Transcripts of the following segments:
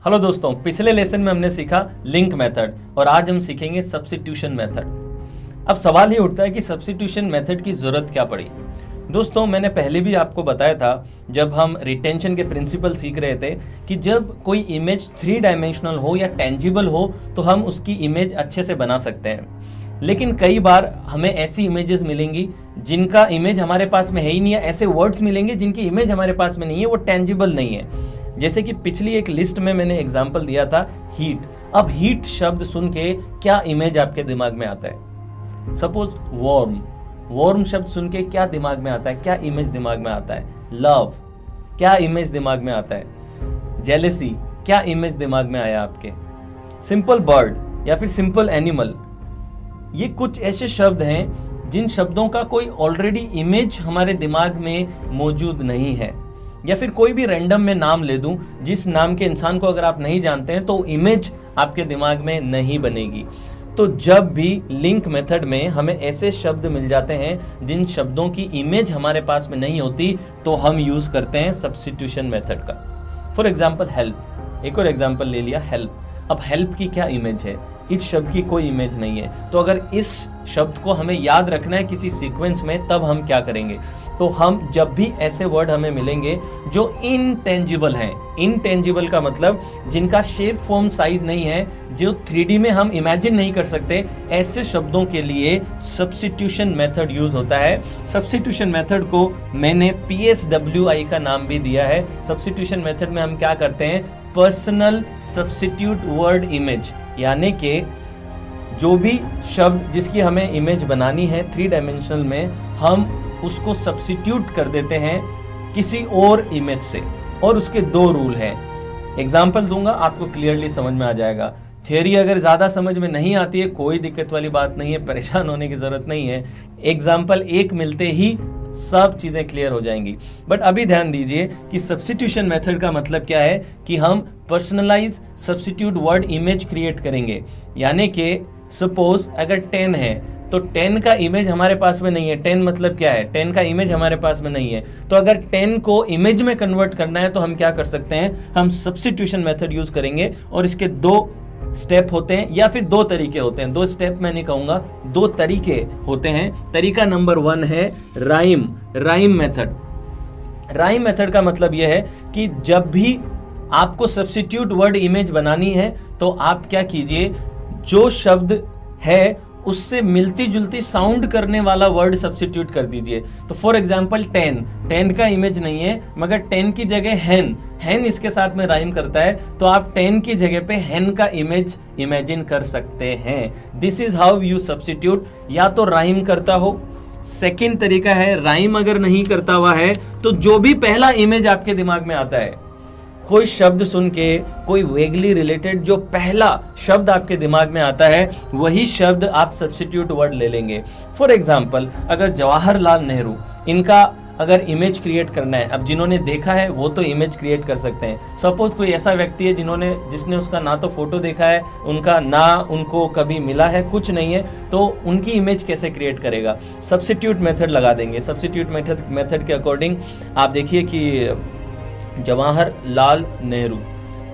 Hello दोस्तों, पिछले lesson में हमने सीखा लिंक मेथड और आज हम सीखेंगे सब्स्टिट्यूशन मेथड। अब सवाल ये उठता है कि सब्स्टिट्यूशन मेथड की जरूरत क्या पड़ी। दोस्तों, मैंने पहले भी आपको बताया था जब हम रिटेंशन के प्रिंसिपल सीख रहे थे कि जब कोई इमेज 3 डायमेंशनल हो या टेंजिबल हो तो हम उसकी इमेज अच्छे से बना सकते हैं। लेकिन कई बार हमें ऐसी इमेजेस मिलेंगी जिनका इमेज हमारे पास में है ही नहीं है, ऐसे वर्ड्स मिलेंगे जिनकी इमेज हमारे पास में नहीं है, वो टेंजिबल नहीं है। जैसे कि पिछली एक लिस्ट में मैंने एग्जांपल दिया था हीट। अब हीट शब्द सुन के क्या इमेज आपके दिमाग में आता है? सपोज वार्म शब्द सुन के क्या दिमाग में आता है, क्या इमेज दिमाग में आता है? लव, क्या इमेज दिमाग में आता है? जेलेसी, क्या इमेज दिमाग में आया आपके? सिंपल बर्ड या फिर सिंपल एनिमल, ये कुछ ऐसे शब्द हैं जिन शब्दों का कोई ऑलरेडी इमेज हमारे दिमाग में मौजूद नहीं है। या फिर कोई भी रैंडम में नाम ले दूं, जिस नाम के इंसान को अगर आप नहीं जानते हैं तो इमेज आपके दिमाग में नहीं बनेगी। तो जब भी लिंक मेथड में हमें ऐसे शब्द मिल जाते हैं जिन शब्दों की इमेज हमारे पास में नहीं होती, तो हम यूज करते हैं सब्स्टिट्यूशन मेथड का। फॉर एग्जाम्पल हेल्प, एक और एग्जाम्पल ले लिया हेल्प। अब हेल्प की क्या इमेज है? इस शब्द की कोई इमेज नहीं है। तो अगर इस शब्द को हमें याद रखना है किसी सीक्वेंस में, तब हम क्या करेंगे? तो हम जब भी ऐसे वर्ड हमें मिलेंगे जो इनटेंजिबल हैं, इनटेंजिबल का मतलब जिनका शेप फॉर्म साइज नहीं है, जो 3D में हम इमेजिन नहीं कर सकते, ऐसे शब्दों के लिए सब्स्टिट्यूशन मेथड यूज होता है। सब्स्टिट्यूशन मेथड को मैंने PSWI का नाम भी दिया है। सब्स्टिट्यूशन मेथड में हम क्या करते हैं? पर्सनल सब्स्टिट्यूट वर्ड इमेज, यानी कि जो भी शब्द जिसकी हमें इमेज बनानी है 3 डायमेंशनल में, हम उसको सब्स्टिट्यूट कर देते हैं किसी और इमेज से। और उसके 2 रूल हैं। एग्जाम्पल दूंगा, आपको क्लियरली समझ में आ जाएगा। थियरी अगर ज़्यादा समझ में नहीं आती है, कोई दिक्कत वाली बात नहीं है, परेशान होने की ज़रूरत नहीं है। एग्जाम्पल एक मिलते ही सब चीज़ें क्लियर हो जाएंगी। बट अभी ध्यान दीजिए कि सब्स्टिट्यूशन मेथड का मतलब क्या है कि हम personalize substitute word image create करेंगे। यानी कि सपोज अगर 10 है तो 10 का इमेज हमारे पास में नहीं है। 10 मतलब क्या है? 10 का इमेज हमारे पास में नहीं है। तो अगर 10 को इमेज में कन्वर्ट करना है तो हम क्या कर सकते हैं? हम सब्स्टिट्यूशन मेथड यूज करेंगे। और इसके 2 स्टेप होते हैं या फिर 2 तरीके होते हैं। 2 स्टेप मैं नहीं कहूंगा, 2 तरीके होते हैं। तरीका नंबर 1 है राइम मेथड। राइम मेथड का मतलब यह है कि जब भी आपको सब्स्टिट्यूट वर्ड इमेज बनानी है तो आप क्या कीजिए, जो शब्द है उससे मिलती जुलती साउंड करने वाला वर्ड सब्स्टिट्यूट कर दीजिए। तो फॉर एग्जांपल 10 का इमेज नहीं है, मगर 10 की जगह हैन इसके साथ में राइम करता है, तो आप 10 की जगह पे हैन का इमेज इमेजिन कर सकते हैं। This is how you substitute. या तो राइम करता हो। सेकेंड तरीका है, राइम अगर नहीं करता हुआ है तो जो भी पहला इमेज आपके दिमाग में आता है, कोई शब्द सुन के, कोई वेगली रिलेटेड जो पहला शब्द आपके दिमाग में आता है, वही शब्द आप सब्स्टिट्यूट वर्ड ले लेंगे। फॉर एग्जाम्पल अगर जवाहरलाल नेहरू, इनका अगर इमेज क्रिएट करना है, अब जिन्होंने देखा है वो तो इमेज क्रिएट कर सकते हैं। सपोज कोई ऐसा व्यक्ति है जिसने उसका ना तो फोटो देखा है, उनका ना उनको कभी मिला है, कुछ नहीं है, तो उनकी इमेज कैसे क्रिएट करेगा? सब्स्टिट्यूट मेथड लगा देंगे। सब्स्टिट्यूट मेथड के अकॉर्डिंग आप देखिए कि जवाहरलाल नेहरू,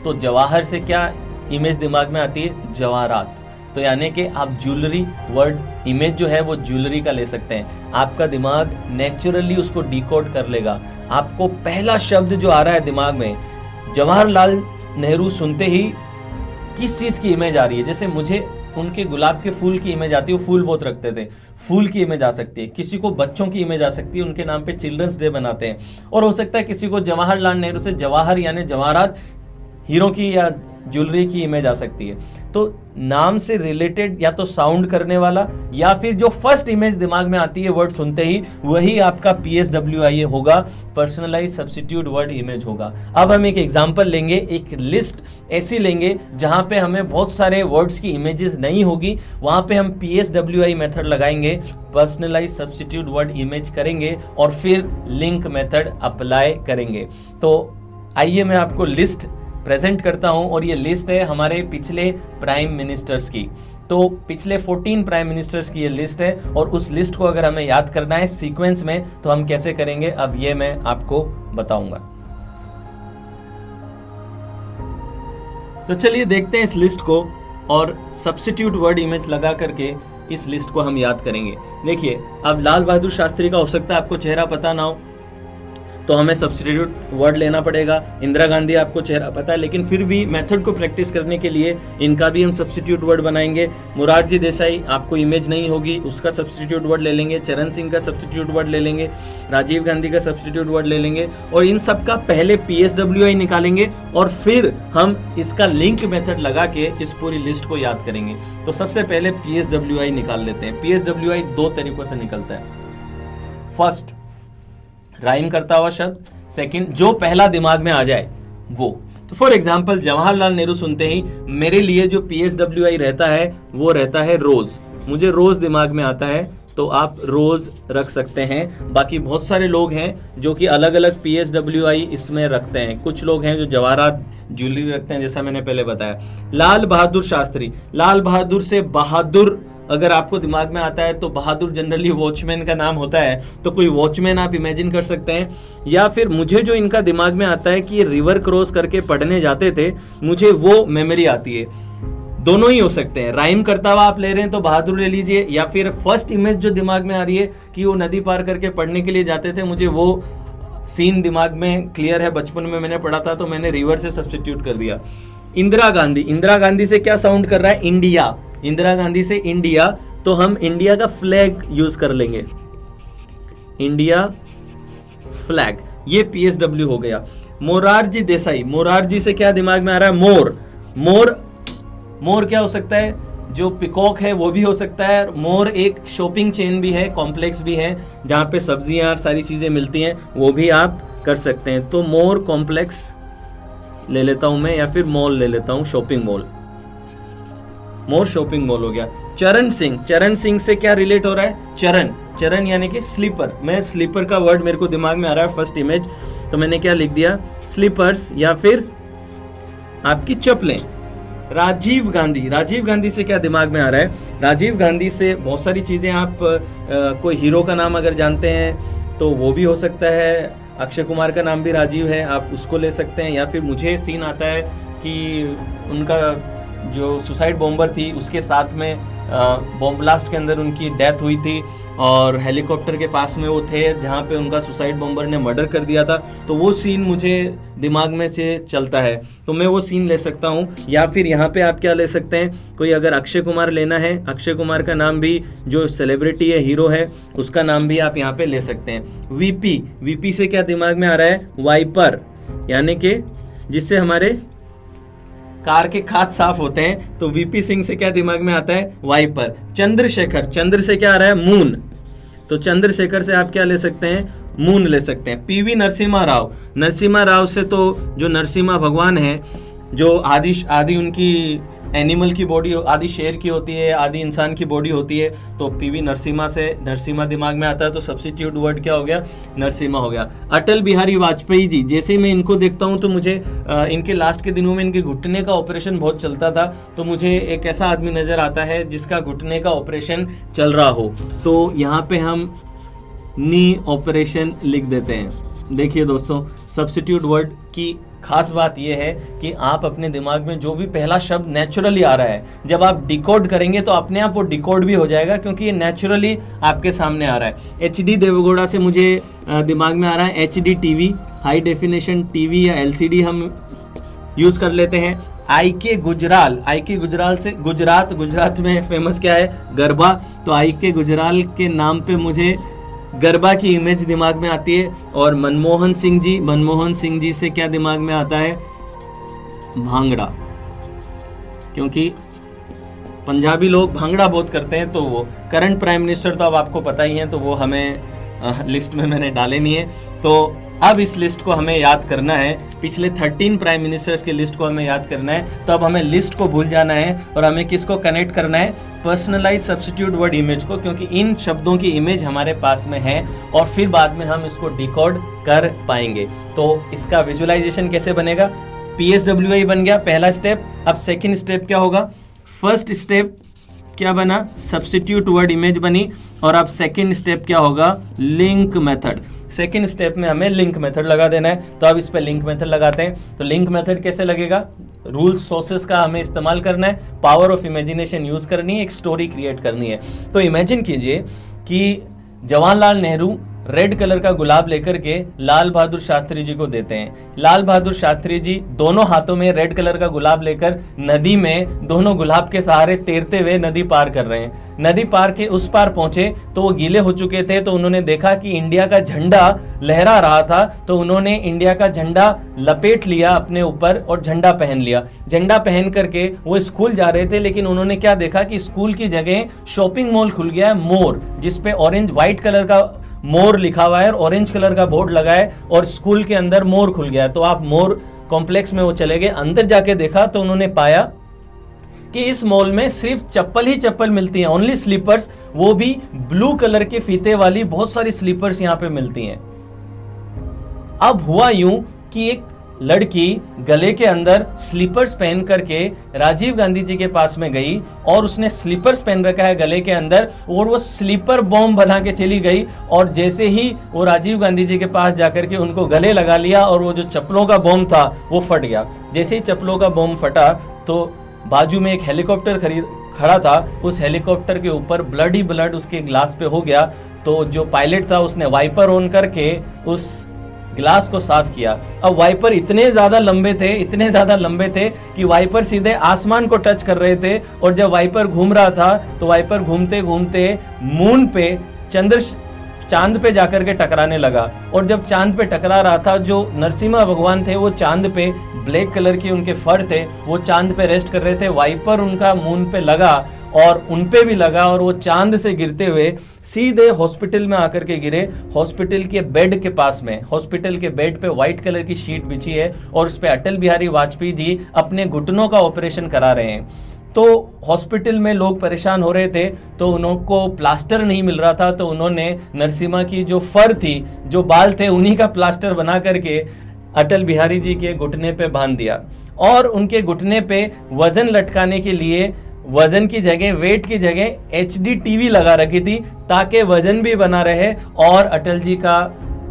तो जवाहर से क्या इमेज दिमाग में आती है? जवाहरात। तो यानी कि आप ज्वेलरी वर्ड इमेज जो है वो ज्वेलरी का ले सकते हैं। आपका दिमाग नेचुरली उसको डिकोड कर लेगा। आपको पहला शब्द जो आ रहा है दिमाग में, जवाहरलाल नेहरू सुनते ही किस चीज़ की इमेज आ रही है? जैसे मुझे उनके गुलाब के फूल की इमेज आती है, वो फूल बहुत रखते थे, फूल की इमेज आ सकती है। किसी को बच्चों की इमेज आ सकती है, उनके नाम पे चिल्ड्रंस डे बनाते हैं। और हो सकता है किसी को जवाहरलाल नेहरू से जवाहर यानी जवाहरात, हीरो की या ज्वेलरी की इमेज आ सकती है। तो नाम से रिलेटेड या तो साउंड करने वाला या फिर जो फर्स्ट इमेज दिमाग में आती है वर्ड सुनते ही, वही आपका PSWI होगा, पर्सनलाइज सब्स्टिट्यूट वर्ड इमेज होगा। अब हम एक एग्जांपल लेंगे, एक लिस्ट ऐसी लेंगे जहां पे हमें बहुत सारे वर्ड्स की इमेजेस नहीं होगी, वहां पे हम PSWI मेथड लगाएंगे, पर्सनलाइज सब्स्टिट्यूट वर्ड इमेज करेंगे और फिर लिंक मेथड अप्लाई करेंगे। तो आइए मैं आपको लिस्ट प्रेजेंट करता हूं, और ये लिस्ट है हमारे पिछले प्राइम मिनिस्टर्स की। तो पिछले 14 प्राइम मिनिस्टर्स की ये लिस्ट है, और उस लिस्ट को अगर हमें याद करना है सीक्वेंस में तो हम कैसे करेंगे, अब ये मैं आपको बताऊंगा। तो चलिए देखते हैं इस लिस्ट को और सब्स्टिट्यूट वर्ड इमेज लगा करके इस लिस्ट को हम याद करेंगे। देखिए, अब लाल बहादुर शास्त्री का हो सकता है आपको चेहरा पता ना हो, तो हमें सब्स्टिट्यूट वर्ड लेना पड़ेगा। इंदिरा गांधी आपको चेहरा पता है, लेकिन फिर भी मेथड को प्रैक्टिस करने के लिए इनका भी हम सब्स्टिट्यूट वर्ड बनाएंगे। मोरारजी देसाई आपको इमेज नहीं होगी, उसका सब्स्टिट्यूट वर्ड ले लेंगे। चरण सिंह का सब्स्टिट्यूट वर्ड ले लेंगे। राजीव गांधी का सब्स्टिट्यूट वर्ड ले लेंगे और इन सब का पहले PSWI निकालेंगे और फिर हम इसका लिंक मेथड लगा के इस पूरी लिस्ट को याद करेंगे। तो सबसे पहले PSWI निकाल लेते हैं। PSWI 2 तरीकों से निकलता है। फर्स्ट, राइम करता हुआ शब्द। सेकंड, जो पहला दिमाग में आ जाए वो। तो फॉर एग्जांपल जवाहरलाल नेहरू सुनते ही मेरे लिए जो PSWI रहता है वो रहता है रोज। मुझे रोज दिमाग में आता है, तो आप रोज रख सकते हैं। बाकी बहुत सारे लोग हैं जो कि अलग अलग PSWI इसमें रखते हैं। कुछ लोग हैं जो जवाहरात ज्वेलरी रखते हैं, जैसा मैंने पहले बताया। लाल बहादुर शास्त्री, लाल बहादुर से बहादुर अगर आपको दिमाग में आता है तो बहादुर जनरली वॉचमैन का नाम होता है, तो कोई वॉचमैन आप इमेजिन कर सकते हैं। या फिर मुझे जो इनका दिमाग में आता है कि ये रिवर क्रॉस करके पढ़ने जाते थे, मुझे वो मेमोरी आती है। दोनों ही हो सकते हैं। राइम करता हुआ आप ले रहे हैं तो बहादुर ले लीजिए, या फिर फर्स्ट इमेज जो दिमाग में आ रही है कि वो नदी पार करके पढ़ने के लिए जाते थे, मुझे वो सीन दिमाग में क्लियर है, बचपन में मैंने पढ़ा था, तो मैंने रिवर से सब्स्टिट्यूट कर दिया। इंदिरा गांधी, इंदिरा गांधी से क्या साउंड कर रहा है? इंडिया। इंदिरा गांधी से इंडिया, तो हम इंडिया का फ्लैग यूज कर लेंगे। इंडिया फ्लैग, ये PSW हो गया। मोरारजी देसाई, मोरारजी से क्या दिमाग में आ रहा है? मोर। मोर, मोर क्या हो सकता है? जो पिकॉक है वो भी हो सकता है। मोर एक शॉपिंग चेन भी है, कॉम्प्लेक्स भी है, जहां पे सब्जियां सारी चीजें मिलती हैं, वो भी आप कर सकते हैं। तो मोर कॉम्प्लेक्स ले लेता हूं मैं, या फिर मॉल ले लेता हूं, शॉपिंग मॉल। मोर शॉपिंग मॉल हो गया। चरण सिंह, चरण सिंह से क्या रिलेट हो रहा है? चरण, चरण यानी कि स्लीपर। मैं स्लीपर का वर्ड मेरे को दिमाग में आ रहा है फर्स्ट इमेज, तो मैंने क्या लिख दिया? स्लीपर्स, या फिर आपकी चप्पलें। राजीव गांधी, राजीव गांधी से क्या दिमाग में आ रहा है? राजीव गांधी से बहुत सारी चीजें, आप कोई हीरो का नाम अगर जानते हैं तो वो भी हो सकता है। अक्षय कुमार का नाम भी राजीव है, आप उसको ले सकते हैं। या फिर मुझे सीन आता है कि उनका जो सुसाइड बॉम्बर थी उसके साथ में बॉम्ब ब्लास्ट के अंदर उनकी डेथ हुई थी और हेलीकॉप्टर के पास में वो थे जहाँ पे उनका सुसाइड बॉम्बर ने मर्डर कर दिया था, तो वो सीन मुझे दिमाग में से चलता है, तो मैं वो सीन ले सकता हूँ। या फिर यहाँ पे आप क्या ले सकते हैं? कोई अगर अक्षय कुमार लेना है, अक्षय कुमार का नाम भी, जो सेलिब्रिटी है, हीरो है, उसका नाम भी आप यहाँ पे ले सकते हैं। वीपी, वीपी से क्या दिमाग में आ रहा है? वाइपर, यानी कि जिससे हमारे कार के खाद साफ होते हैं, तो VP सिंह से क्या दिमाग में आता है? वाइपर। चंद्रशेखर, चंद्र से क्या आ रहा है? मून, तो चंद्रशेखर से आप क्या ले सकते हैं? मून ले सकते हैं। PV नरसिम्हा राव, नरसिम्हा राव से तो जो नरसिम्हा भगवान है, जो आदि उनकी एनिमल की बॉडी, आदि शेर की होती है, आदि इंसान की बॉडी होती है, तो PV नरसिम्हा से नरसिम्हा दिमाग में आता है, तो सब्स्टिट्यूट वर्ड क्या हो गया? नरसिम्हा हो गया। अटल बिहारी वाजपेयी जी, जैसे ही मैं इनको देखता हूं तो मुझे इनके लास्ट के दिनों में इनके घुटने का ऑपरेशन बहुत चलता था, तो मुझे एक ऐसा आदमी नजर आता है जिसका घुटने का ऑपरेशन चल रहा हो, तो यहाँ पे हम नी ऑपरेशन लिख देते हैं। देखिए दोस्तों, सब्स्टिट्यूट वर्ड की खास बात यह है कि आप अपने दिमाग में जो भी पहला शब्द नेचुरली आ रहा है, जब आप डिकोड करेंगे तो अपने आप वो डिकोड भी हो जाएगा, क्योंकि ये नेचुरली आपके सामने आ रहा है। HD देवगौड़ा से मुझे दिमाग में आ रहा है HD TV, high definition TV या LCD हम यूज कर लेते हैं। IK गुजराल, IK गुजराल से गुजरात, गुजरात में फेमस क्या है? गरबा, तो IK गुजराल के नाम पे मुझे गरबा की इमेज दिमाग में आती है। और मनमोहन सिंह जी, मनमोहन सिंह जी से क्या दिमाग में आता है? भांगड़ा, क्योंकि पंजाबी लोग भांगड़ा बहुत करते हैं, तो वो करंट प्राइम मिनिस्टर तो अब आपको पता ही है, तो वो हमें लिस्ट में मैंने डाले नहीं है। तो अब इस लिस्ट को हमें याद करना है, पिछले 13 प्राइम मिनिस्टर्स की लिस्ट को हमें याद करना है। तो अब हमें लिस्ट को भूल जाना है और हमें किसको कनेक्ट करना है? पर्सनलाइज सब्स्टिट्यूट वर्ड इमेज को, क्योंकि इन शब्दों की इमेज हमारे पास में है और फिर बाद में हम इसको डिकोड कर पाएंगे। तो इसका विजुअलाइजेशन कैसे बनेगा? PSWI बन गया पहला स्टेप। अब सेकेंड स्टेप क्या होगा? फर्स्ट स्टेप क्या बना? सब्स्टिट्यूट वर्ड इमेज बनी, और अब सेकेंड स्टेप क्या होगा? Link method. सेकेंड स्टेप में हमें लिंक मेथड लगा देना है, तो अब इस पे लिंक मेथड लगाते हैं। तो लिंक मेथड कैसे लगेगा? रूल्स सोर्सेस का हमें इस्तेमाल करना है, पावर ऑफ इमेजिनेशन यूज करनी है, एक स्टोरी क्रिएट करनी है। तो इमेजिन कीजिए कि जवाहरलाल नेहरू रेड कलर का गुलाब लेकर के लाल बहादुर शास्त्री जी को देते हैं। लाल बहादुर शास्त्री जी दोनों हाथों में रेड कलर का गुलाब लेकर नदी में दोनों गुलाब के सहारे तैरते हुए नदी पार कर रहे हैं। नदी पार के उस पार पहुंचे तो वो गीले हो चुके थे, तो उन्होंने देखा कि इंडिया का झंडा लहरा रहा था, तो उन्होंने इंडिया का झंडा लपेट लिया अपने ऊपर और झंडा पहन लिया। झंडा पहन करके वो स्कूल जा रहे थे, लेकिन उन्होंने क्या देखा कि स्कूल की जगह शॉपिंग मॉल खुल गया है, मोर, जिसपे ऑरेंज व्हाइट कलर का मोर लिखा हुआ है और ऑरेंज कलर का बोर्ड लगा है और स्कूल के अंदर मोर खुल गया है। तो आप मोर कॉम्प्लेक्स में वो चले गए, अंदर जाके देखा तो उन्होंने पाया कि इस मॉल में सिर्फ चप्पल ही चप्पल मिलती हैं, ओनली स्लीपर्स, वो भी ब्लू कलर के फीते वाली बहुत सारी स्लीपर्स यहाँ पे मिलती हैं। अब हुआ यूं कि एक लड़की गले के अंदर स्लीपर्स पहन करके राजीव गांधी जी के पास में गई और उसने स्लीपर्स पहन रखा है गले के अंदर, और वो स्लीपर बॉम्ब बना के चली गई। और जैसे ही वो राजीव गांधी जी के पास जाकर के उनको गले लगा लिया और वो जो चप्पलों का बॉम्ब था वो फट गया। जैसे ही चप्पलों का बॉम्ब फटा तो बाजू में एक हेलीकॉप्टर खड़ा था, उस हेलीकॉप्टर के ऊपर ब्लड ही ब्लड उसके ग्लास पे हो गया। तो जो पायलट था उसने वाइपर ऑन करके उस ग्लास को साफ किया। अब वाइपर इतने ज्यादा लंबे थे कि वाइपर सीधे आसमान को टच कर रहे थे, और जब वाइपर घूम रहा था तो वाइपर घूमते घूमते मून पे चांद पे जाकर के टकराने लगा। और जब चांद पे टकरा रहा था, जो नरसिम्हा भगवान थे वो चांद पे, ब्लैक कलर के उनके फर थे, वो चांद पे रेस्ट कर रहे थे। वाइपर उनका मून पे लगा और उनपे भी लगा और वो चांद से गिरते हुए सीधे हॉस्पिटल में आकर के गिरे। हॉस्पिटल के बेड के पास में, हॉस्पिटल के बेड पे व्हाइट कलर की शीट बिछी है और उस पे अटल बिहारी वाजपेयी जी अपने घुटनों का ऑपरेशन करा रहे हैं। तो हॉस्पिटल में लोग परेशान हो रहे थे, तो उनको प्लास्टर नहीं मिल रहा था, तो उन्होंने नरसिम्हा की जो फर थी, जो बाल थे, उन्हीं का प्लास्टर बना करके अटल बिहारी जी के घुटने पे बांध दिया। और उनके घुटने पे वजन लटकाने के लिए, वजन की जगह, वेट की जगह HD टीवी लगा रखी थी, ताकि वजन भी बना रहे और अटल जी का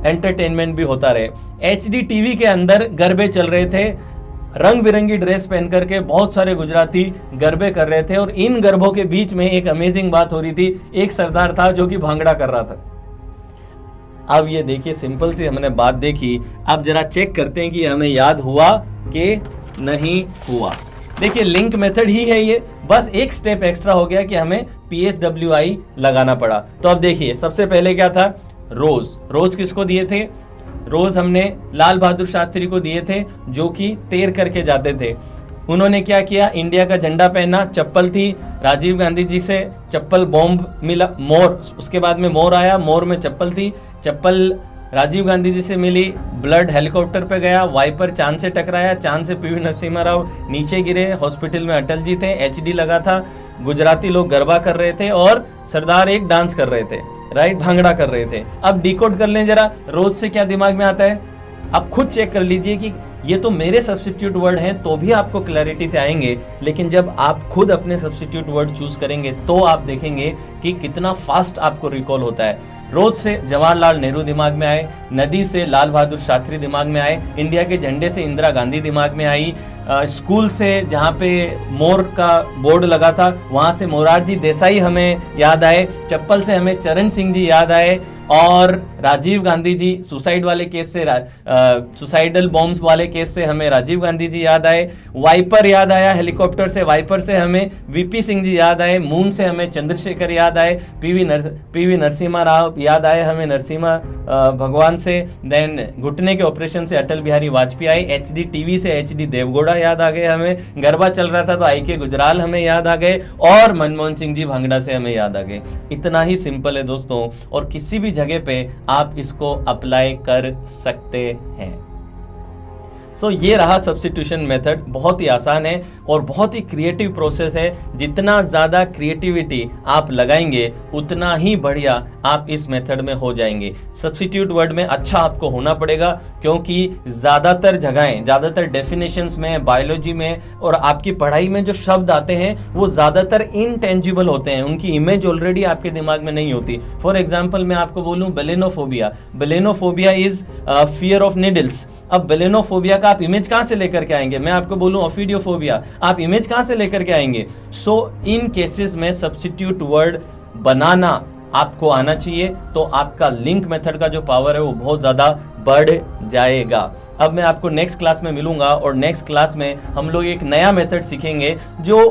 एंटरटेनमेंट भी होता रहे। HD टीवी के अंदर गरबे चल रहे थे, रंग बिरंगी ड्रेस पहन करके बहुत सारे गुजराती गरबे कर रहे थे, और इन गरबों के बीच में एक अमेजिंग बात हो रही थी। एक सरदार था जो कि भांगड़ा कर रहा था। अब ये देखिए, सिंपल सी हमने बात देखी, अब जरा चेक करते हैं कि हमें याद हुआ कि नहीं हुआ। देखिए, लिंक मेथड ही है ये, बस एक स्टेप एक्स्ट्रा हो गया कि हमें PSWI लगाना पड़ा। तो अब देखिए, सबसे पहले क्या था, रोज किसको दिए थे, रोज हमने लाल बहादुर शास्त्री को दिए थे, जो कि तैर करके जाते थे। उन्होंने क्या किया, इंडिया का झंडा पहना, चप्पल थी, राजीव गांधी जी से चप्पल बॉम्ब मिला, मोर, उसके बाद में मोर आया, मोर में चप्पल थी, चप्पल राजीव गांधी जी से मिली, ब्लड हेलीकॉप्टर पे गया, वाइपर चांद से टकराया, चांद से PV नरसिम्हा राव नीचे गिरे, हॉस्पिटल में अटल जी थे, HD लगा था, गुजराती लोग गरबा कर रहे थे और सरदार एक डांस कर रहे थे, राइट, भांगड़ा कर रहे थे। अब डिकोड कर लें जरा, रोज से क्या दिमाग में आता है, आप खुद चेक कर लीजिए कि ये तो मेरे सब्स्टिट्यूट वर्ड हैं, तो भी आपको क्लैरिटी से आएंगे, लेकिन जब आप खुद अपने सब्स्टिट्यूट वर्ड चूज करेंगे तो आप देखेंगे कि कितना फास्ट आपको रिकॉल होता है। रोज से जवाहरलाल नेहरू दिमाग में आए, नदी से लाल बहादुर शास्त्री दिमाग में आए, इंडिया के झंडे से इंदिरा गांधी दिमाग में आई, स्कूल से जहाँ पे मोर का बोर्ड लगा था वहाँ से मोरारजी देसाई हमें याद आए, चप्पल से हमें चरण सिंह जी याद आए, और राजीव गांधी जी सुसाइड वाले केस से, सुसाइडल बॉम्ब्स वाले केस से हमें राजीव गांधी जी याद आए, वाइपर याद आया, हेलीकॉप्टर से वाइपर से हमें VP सिंह जी याद आए, मून से हमें चंद्रशेखर याद आए, PV नरसिम्हा राव याद आए हमें, नरसिम्हा भगवान से, देन घुटने के ऑपरेशन से अटल बिहारी वाजपेयी आए, HD टीवी से HD देवगौड़ा याद आ गए हमें, गरबा चल रहा था तो IK गुजराल हमें याद आ गए, और मनमोहन सिंह जी भांगड़ा से हमें याद आ गए। इतना ही सिंपल है दोस्तों, और किसी भी जगह पे आप इसको अप्लाई कर सकते हैं। सो ये रहा सब्स्टिट्यूशन मेथड, बहुत ही आसान है और बहुत ही क्रिएटिव प्रोसेस है। जितना ज़्यादा क्रिएटिविटी आप लगाएंगे उतना ही बढ़िया आप इस मेथड में हो जाएंगे। सब्स्टिट्यूट वर्ड में अच्छा आपको होना पड़ेगा, क्योंकि ज़्यादातर जगहें, ज़्यादातर डेफिनेशंस में, बायोलॉजी में और आपकी पढ़ाई में जो शब्द आते हैं वो ज़्यादातर इनटेंजिबल होते हैं, उनकी इमेज ऑलरेडी आपके दिमाग में नहीं होती। फॉर एग्जाम्पल मैं आपको बोलूँ बेलेनोफोबिया, बेलेनोफोबिया इज़ फियर ऑफ नीडल्स। अब बेलेनोफोबिया तक आप इमेज कहां से लेकर के आएंगे? मैं आपको बोलूं ऑफिडियोफोबिया, आप इमेज कहां से लेकर के आएंगे? सो इन केसेस में सब्स्टिट्यूट वर्ड बनाना आपको आना चाहिए, तो आपका लिंक मेथड का जो पावर है वो बहुत ज़्यादा बढ़ जाएगा। अब मैं आपको नेक्स्ट क्लास में मिलूंगा और नेक्स्ट क्लास में हम लोग एक नया मेथड सीखेंगे जो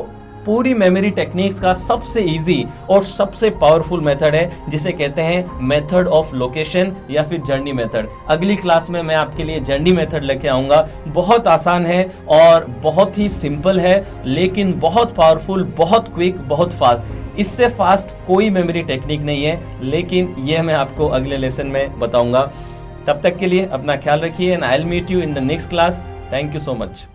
पूरी मेमोरी टेक्निक्स का सबसे इजी और सबसे पावरफुल मेथड है, जिसे कहते हैं मेथड ऑफ लोकेशन या फिर जर्नी मेथड। अगली क्लास में मैं आपके लिए जर्नी मेथड लेके आऊँगा। बहुत आसान है और बहुत ही सिंपल है, लेकिन बहुत पावरफुल, बहुत क्विक, बहुत फास्ट। इससे फास्ट कोई मेमोरी टेक्निक नहीं है, लेकिन यह मैं आपको अगले लेसन में बताऊंगा। तब तक के लिए अपना ख्याल रखिए and I will meet you in the next class. Thank you so much.